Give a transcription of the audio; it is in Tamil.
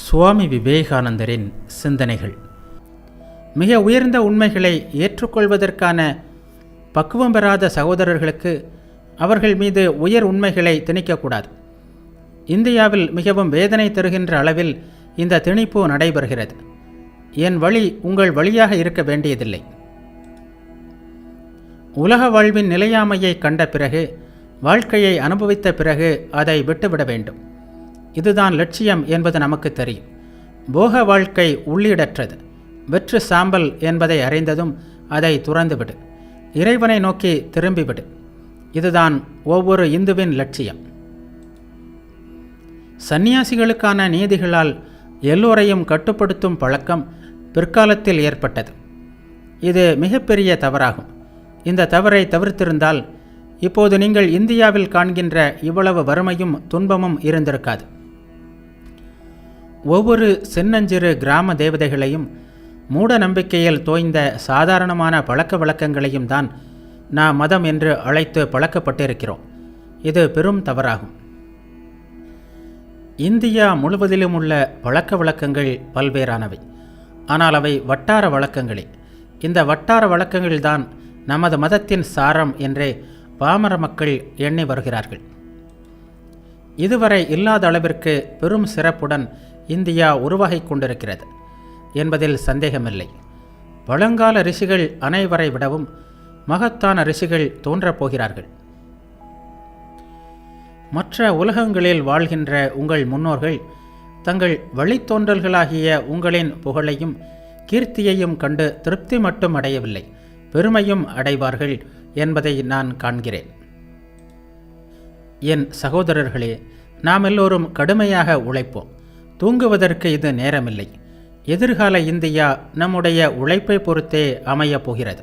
சுவாமி விவேகானந்தரின் சிந்தனைகள். மிக உயர்ந்த உண்மைகளை ஏற்றுக்கொள்வதற்கான பக்குவம் பெறாத சகோதரர்களுக்கு அவர்கள் மீது உயர் உண்மைகளை திணிக்கக்கூடாது. இந்தியாவில் மிகவும் வேதனை தருகின்ற அளவில் இந்த திணிப்பு நடைபெறுகிறது. என் வழி உங்கள் வழியாக இருக்க வேண்டியதில்லை. உலக வாழ்வின் நிலையாமையை கண்ட பிறகு, வாழ்க்கையை அனுபவித்த பிறகு அதை விட்டுவிட வேண்டும். இதுதான் லட்சியம் என்பது நமக்கு தெரியும். போக வாழ்க்கை உள்ளீடற்றது, வெற்று சாம்பல் என்பதை அறிந்ததும் அதை துறந்துவிடு. இறைவனை நோக்கி திரும்பிவிடு. இதுதான் ஒவ்வொரு இந்துவின் லட்சியம். சந்நியாசிகளுக்கான நீதிகளால் எல்லோரையும் கட்டுப்படுத்தும் பழக்கம் பிற்காலத்தில் ஏற்பட்டது. இது மிகப்பெரிய தவறாகும். இந்த தவறை தவிர்த்திருந்தால் இப்போது நீங்கள் இந்தியாவில் காண்கின்ற இவ்வளவு வறுமையும் துன்பமும் இருந்திருக்காது. ஒவ்வொரு சின்னஞ்சிறு கிராம தேவதைகளையும் மூட நம்பிக்கையில் தோய்ந்த சாதாரணமான பழக்க வழக்கங்களையும் தான் நாம் மதம் என்று அழைத்து பழக்கப்பட்டிருக்கிறோம். இது பெரும் தவறாகும். இந்தியா முழுவதிலும் உள்ள பழக்க வழக்கங்கள் பல்வேறானவை. ஆனால் அவை வட்டார வழக்கங்களே. இந்த வட்டார வழக்கங்கள்தான் நமது மதத்தின் சாரம் என்றே பாமர மக்கள் எண்ணி வருகிறார்கள். இதுவரை இல்லாத அளவிற்கு பெரும் சிறப்புடன் இந்தியா உருவாகி கொண்டிருக்கிறது என்பதில் சந்தேகமில்லை. பழங்கால ரிஷிகள் அனைவரை விடவும் மகத்தான ரிஷிகள் தோன்றப்போகிறார்கள். மற்ற உலகங்களில் வாழ்கின்ற உங்கள் முன்னோர்கள் தங்கள் வழித்தோன்றல்களாகிய உங்களின் புகழையும் கீர்த்தியையும் கண்டு திருப்தி மட்டும் அடையவில்லை, பெருமையும் அடைவார்கள் என்பதை நான் காண்கிறேன். என் சகோதரர்களே, நாம் எல்லோரும் கடுமையாக உழைப்போம். தூங்குவதற்கு இது நேரமில்லை. எதிர்கால இந்தியா நம்முடைய உழைப்பை பொறுத்தே அமையப் போகிறது.